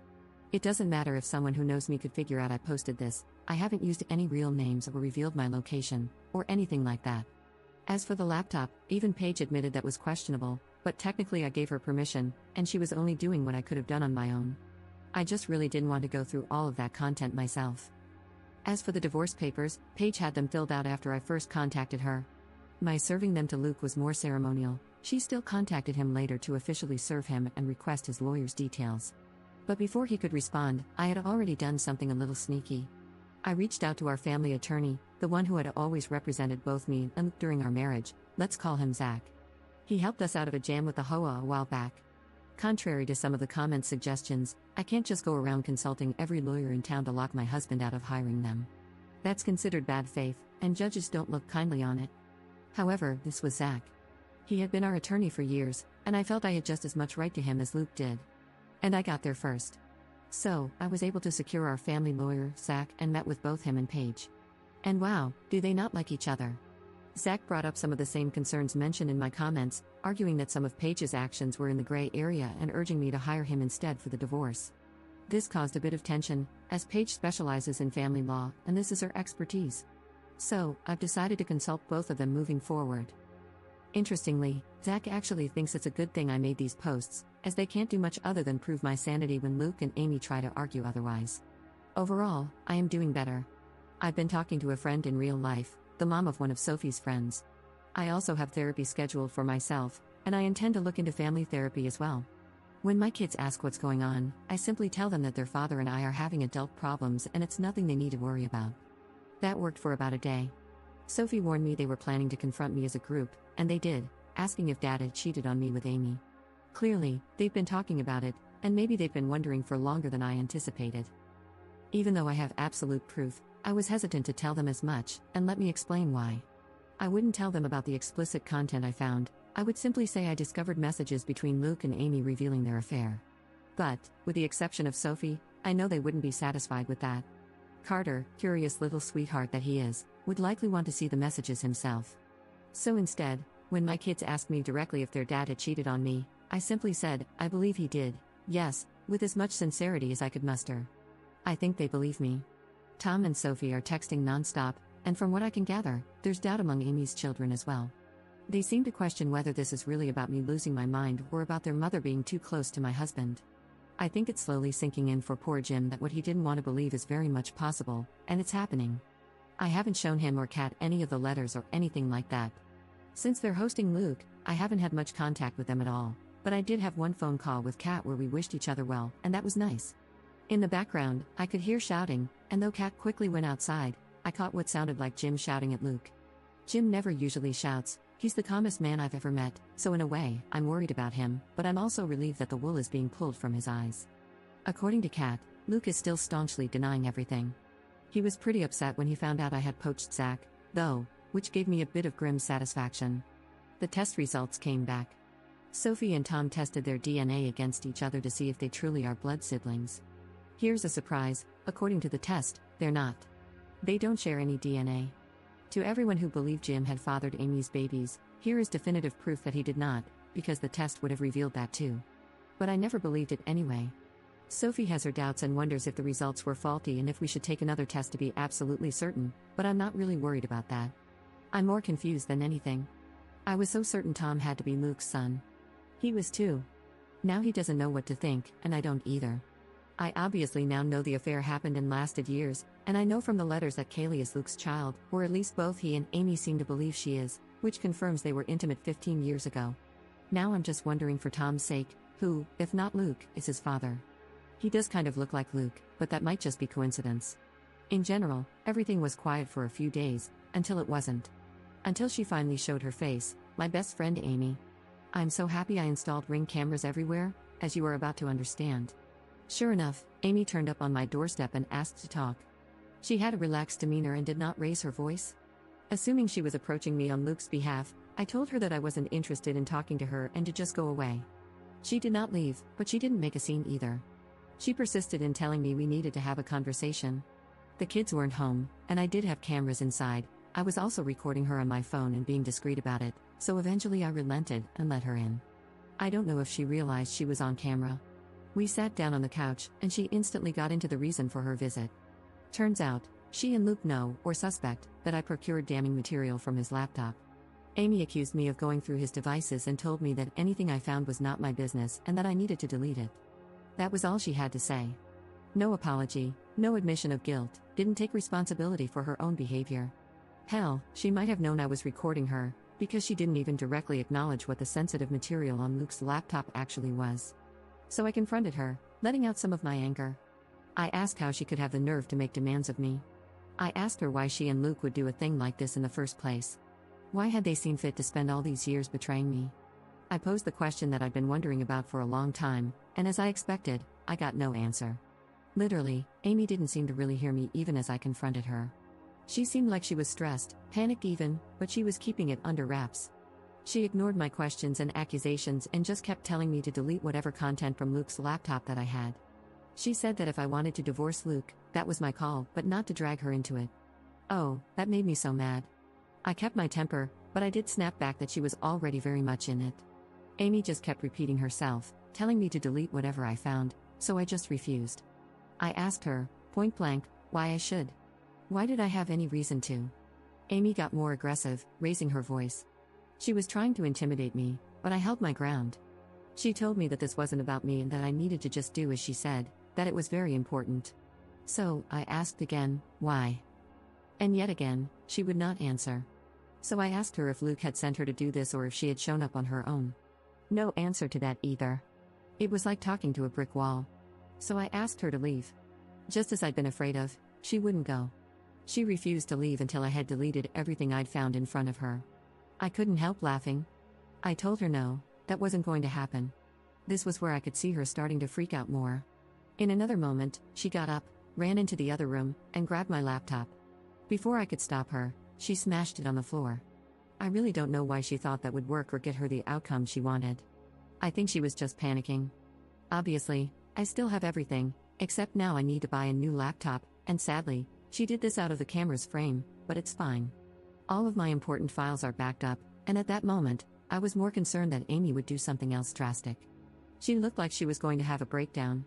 It doesn't matter if someone who knows me could figure out I posted this, I haven't used any real names or revealed my location, or anything like that. As for the laptop, even Paige admitted that was questionable, but technically I gave her permission, and she was only doing what I could have done on my own. I just really didn't want to go through all of that content myself. As for the divorce papers, Paige had them filled out after I first contacted her. My serving them to Luke was more ceremonial. She still contacted him later to officially serve him and request his lawyer's details. But before he could respond, I had already done something a little sneaky. I reached out to our family attorney, the one who had always represented both me and Luke during our marriage. Let's call him Zach. He helped us out of a jam with the HOA a while back. Contrary to some of the comments' suggestions, I can't just go around consulting every lawyer in town to lock my husband out of hiring them. That's considered bad faith, and judges don't look kindly on it. However, this was Zach. He had been our attorney for years, and I felt I had just as much right to him as Luke did. And I got there first. So, I was able to secure our family lawyer, Zach, and met with both him and Paige. And wow, do they not like each other? Zach brought up some of the same concerns mentioned in my comments, arguing that some of Paige's actions were in the gray area and urging me to hire him instead for the divorce. This caused a bit of tension, as Paige specializes in family law, and this is her expertise. So, I've decided to consult both of them moving forward. Interestingly, Zach actually thinks it's a good thing I made these posts, as they can't do much other than prove my sanity when Luke and Amy try to argue otherwise. Overall, I am doing better. I've been talking to a friend in real life, the mom of one of Sophie's friends. I also have therapy scheduled for myself, and I intend to look into family therapy as well. When my kids ask what's going on, I simply tell them that their father and I are having adult problems and it's nothing they need to worry about. That worked for about a day. Sophie warned me they were planning to confront me as a group, and they did, asking if Dad had cheated on me with Amy. Clearly, they've been talking about it, and maybe they've been wondering for longer than I anticipated. Even though I have absolute proof, I was hesitant to tell them as much, and let me explain why. I wouldn't tell them about the explicit content I found. I would simply say I discovered messages between Luke and Amy revealing their affair. But, with the exception of Sophie, I know they wouldn't be satisfied with that. Carter, curious little sweetheart that he is, would likely want to see the messages himself. So instead, when my kids asked me directly if their dad had cheated on me, I simply said, I believe he did, yes, with as much sincerity as I could muster. I think they believe me. Tom and Sophie are texting nonstop, and from what I can gather, there's doubt among Amy's children as well. They seem to question whether this is really about me losing my mind or about their mother being too close to my husband. I think it's slowly sinking in for poor Jim that what he didn't want to believe is very much possible, and it's happening. I haven't shown him or Kat any of the letters or anything like that. Since they're hosting Luke, I haven't had much contact with them at all, but I did have one phone call with Kat where we wished each other well, and that was nice. In the background, I could hear shouting, and though Kat quickly went outside, I caught what sounded like Jim shouting at Luke. Jim never usually shouts, he's the calmest man I've ever met, so in a way, I'm worried about him, but I'm also relieved that the wool is being pulled from his eyes. According to Kat, Luke is still staunchly denying everything. He was pretty upset when he found out I had poached Zach, though, which gave me a bit of grim satisfaction. The test results came back. Sophie and Tom tested their DNA against each other to see if they truly are blood siblings. Here's a surprise, according to the test, they're not. They don't share any DNA. To everyone who believed Jim had fathered Amy's babies, here is definitive proof that he did not, because the test would have revealed that too. But I never believed it anyway. Sophie has her doubts and wonders if the results were faulty and if we should take another test to be absolutely certain, but I'm not really worried about that. I'm more confused than anything. I was so certain Tom had to be Luke's son. He was too. Now he doesn't know what to think, and I don't either. I obviously now know the affair happened and lasted years, and I know from the letters that Kaylee is Luke's child, or at least both he and Amy seem to believe she is, which confirms they were intimate 15 years ago. Now I'm just wondering for Tom's sake, who, if not Luke, is his father. He does kind of look like Luke, but that might just be coincidence. In general, everything was quiet for a few days, until it wasn't. Until she finally showed her face, my best friend Amy. I'm so happy I installed Ring cameras everywhere, as you are about to understand. Sure enough, Amy turned up on my doorstep and asked to talk. She had a relaxed demeanor and did not raise her voice. Assuming she was approaching me on Luke's behalf, I told her that I wasn't interested in talking to her and to just go away. She did not leave, but she didn't make a scene either. She persisted in telling me we needed to have a conversation. The kids weren't home, and I did have cameras inside. I was also recording her on my phone and being discreet about it, so eventually I relented and let her in. I don't know if she realized she was on camera. We sat down on the couch, and she instantly got into the reason for her visit. Turns out, she and Luke know, or suspect, that I procured damning material from his laptop. Amy accused me of going through his devices and told me that anything I found was not my business and that I needed to delete it. That was all she had to say. No apology, no admission of guilt, didn't take responsibility for her own behavior. Hell, she might have known I was recording her, because she didn't even directly acknowledge what the sensitive material on Luke's laptop actually was. So I confronted her, letting out some of my anger. I asked how she could have the nerve to make demands of me. I asked her why she and Luke would do a thing like this in the first place. Why had they seen fit to spend all these years betraying me? I posed the question that I'd been wondering about for a long time, and as I expected, I got no answer. Literally, Amy didn't seem to really hear me even as I confronted her. She seemed like she was stressed, panicked even, but she was keeping it under wraps. She ignored my questions and accusations and just kept telling me to delete whatever content from Luke's laptop that I had. She said that if I wanted to divorce Luke, that was my call, but not to drag her into it. Oh, that made me so mad. I kept my temper, but I did snap back that she was already very much in it. Amy just kept repeating herself, telling me to delete whatever I found, so I just refused. I asked her, point blank, why I should. Why did I have any reason to? Amy got more aggressive, raising her voice. She was trying to intimidate me, but I held my ground. She told me that this wasn't about me and that I needed to just do as she said, that it was very important. So, I asked again, why? And yet again, she would not answer. So I asked her if Luke had sent her to do this or if she had shown up on her own. No answer to that either. It was like talking to a brick wall. So I asked her to leave. Just as I'd been afraid of, she wouldn't go. She refused to leave until I had deleted everything I'd found in front of her. I couldn't help laughing. I told her no, that wasn't going to happen. This was where I could see her starting to freak out more. In another moment, she got up, ran into the other room, and grabbed my laptop. Before I could stop her, she smashed it on the floor. I really don't know why she thought that would work or get her the outcome she wanted. I think she was just panicking. Obviously, I still have everything, except now I need to buy a new laptop, and sadly, she did this out of the camera's frame, but it's fine. All of my important files are backed up, and at that moment, I was more concerned that Amy would do something else drastic. She looked like she was going to have a breakdown.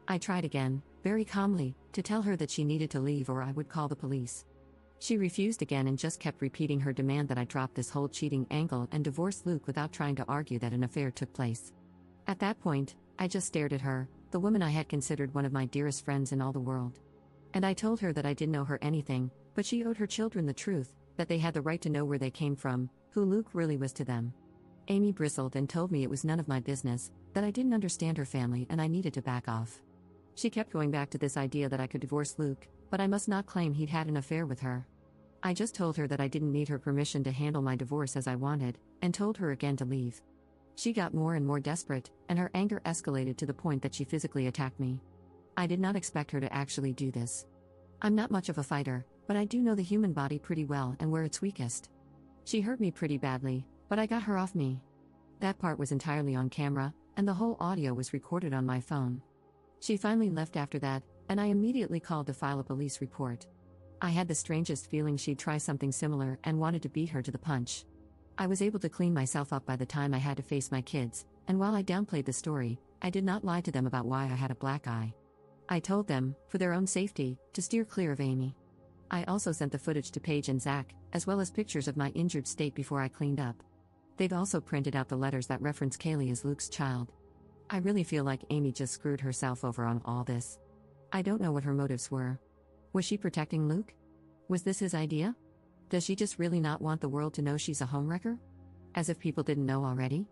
I tried again, very calmly, to tell her that she needed to leave or I would call the police. She refused again and just kept repeating her demand that I drop this whole cheating angle and divorce Luke without trying to argue that an affair took place. At that point, I just stared at her, the woman I had considered one of my dearest friends in all the world. And I told her that I didn't owe her anything, but she owed her children the truth, that they had the right to know where they came from, who Luke really was to them. Amy bristled and told me it was none of my business, that I didn't understand her family and I needed to back off. She kept going back to this idea that I could divorce Luke, but I must not claim he'd had an affair with her. I just told her that I didn't need her permission to handle my divorce as I wanted, and told her again to leave. She got more and more desperate, and her anger escalated to the point that she physically attacked me. I did not expect her to actually do this. I'm not much of a fighter, but I do know the human body pretty well and where it's weakest. She hurt me pretty badly, but I got her off me. That part was entirely on camera, and the whole audio was recorded on my phone. She finally left after that, and I immediately called to file a police report. I had the strangest feeling she'd try something similar and wanted to beat her to the punch. I was able to clean myself up by the time I had to face my kids, and while I downplayed the story, I did not lie to them about why I had a black eye. I told them, for their own safety, to steer clear of Amy. I also sent the footage to Paige and Zach, as well as pictures of my injured state before I cleaned up. They've also printed out the letters that reference Kaylee as Luke's child. I really feel like Amy just screwed herself over on all this. I don't know what her motives were. Was she protecting Luke? Was this his idea? Does she just really not want the world to know she's a homewrecker? As if people didn't know already?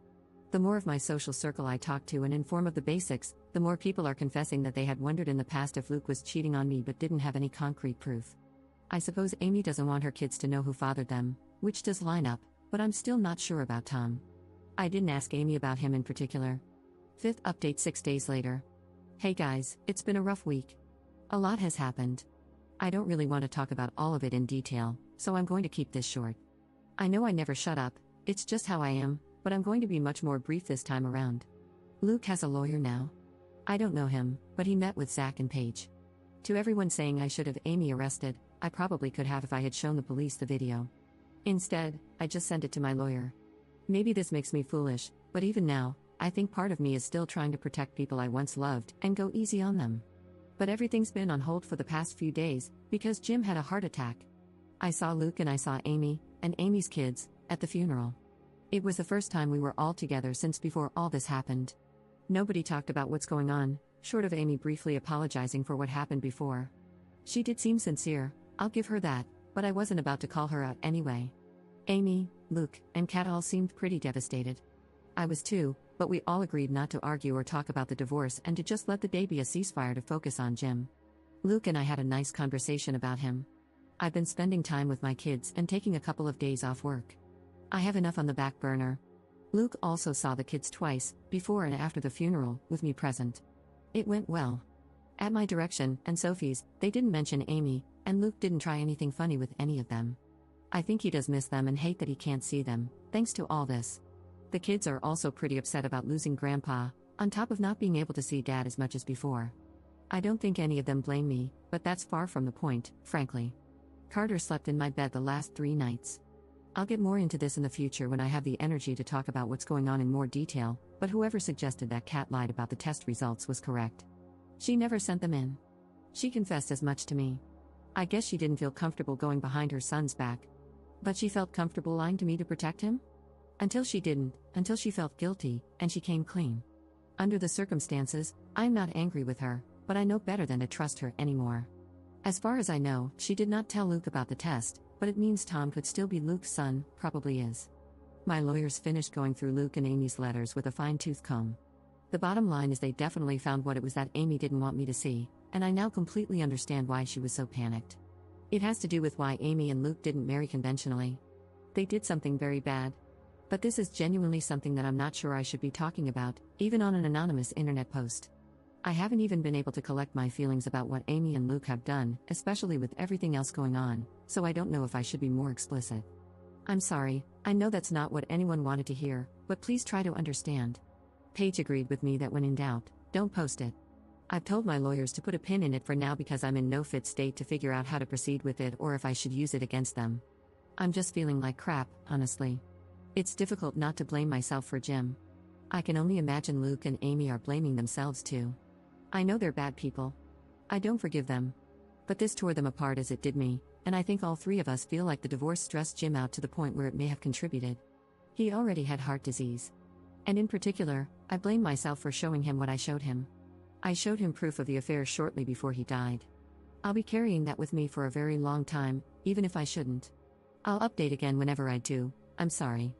The more of my social circle I talk to and inform of the basics, the more people are confessing that they had wondered in the past if Luke was cheating on me but didn't have any concrete proof. I suppose Amy doesn't want her kids to know who fathered them, which does line up, but I'm still not sure about Tom. I didn't ask Amy about him in particular. 5th update 6 days later. Hey guys, it's been a rough week. A lot has happened. I don't really want to talk about all of it in detail, so I'm going to keep this short. I know I never shut up, it's just how I am, but I'm going to be much more brief this time around. Luke has a lawyer now. I don't know him, but he met with Zach and Paige. To everyone saying I should have Amy arrested, I probably could have if I had shown the police the video. Instead, I just sent it to my lawyer. Maybe this makes me foolish, but even now, I think part of me is still trying to protect people I once loved and go easy on them. But everything's been on hold for the past few days, because Jim had a heart attack. I saw Luke and I saw Amy, and Amy's kids, at the funeral. It was the first time we were all together since before all this happened. Nobody talked about what's going on, short of Amy briefly apologizing for what happened before. She did seem sincere, I'll give her that, but I wasn't about to call her out anyway. Amy, Luke, and Kat all seemed pretty devastated. I was too, but we all agreed not to argue or talk about the divorce and to just let the day be a ceasefire to focus on Jim. Luke and I had a nice conversation about him. I've been spending time with my kids and taking a couple of days off work. I have enough on the back burner. Luke also saw the kids twice, before and after the funeral, with me present. It went well. At my direction, and Sophie's, they didn't mention Amy, and Luke didn't try anything funny with any of them. I think he does miss them and hate that he can't see them, thanks to all this. The kids are also pretty upset about losing Grandpa, on top of not being able to see Dad as much as before. I don't think any of them blame me, but that's far from the point, frankly. Carter slept in my bed the last 3 nights. I'll get more into this in the future when I have the energy to talk about what's going on in more detail, but whoever suggested that Kat lied about the test results was correct. She never sent them in. She confessed as much to me. I guess she didn't feel comfortable going behind her son's back. But she felt comfortable lying to me to protect him? Until she didn't, until she felt guilty, and she came clean. Under the circumstances, I'm not angry with her, but I know better than to trust her anymore. As far as I know, she did not tell Luke about the test, but it means Tom could still be Luke's son, probably is. My lawyers finished going through Luke and Amy's letters with a fine-tooth comb. The bottom line is they definitely found what it was that Amy didn't want me to see, and I now completely understand why she was so panicked. It has to do with why Amy and Luke didn't marry conventionally. They did something very bad. But this is genuinely something that I'm not sure I should be talking about, even on an anonymous internet post. I haven't even been able to collect my feelings about what Amy and Luke have done, especially with everything else going on, so I don't know if I should be more explicit. I'm sorry, I know that's not what anyone wanted to hear, but please try to understand. Paige agreed with me that when in doubt, don't post it. I've told my lawyers to put a pin in it for now because I'm in no fit state to figure out how to proceed with it or if I should use it against them. I'm just feeling like crap, honestly. It's difficult not to blame myself for Jim. I can only imagine Luke and Amy are blaming themselves too. I know they're bad people. I don't forgive them. But this tore them apart as it did me, and I think all three of us feel like the divorce stressed Jim out to the point where it may have contributed. He already had heart disease. And in particular, I blame myself for showing him what I showed him. I showed him proof of the affair shortly before he died. I'll be carrying that with me for a very long time, even if I shouldn't. I'll update again whenever I do. I'm sorry.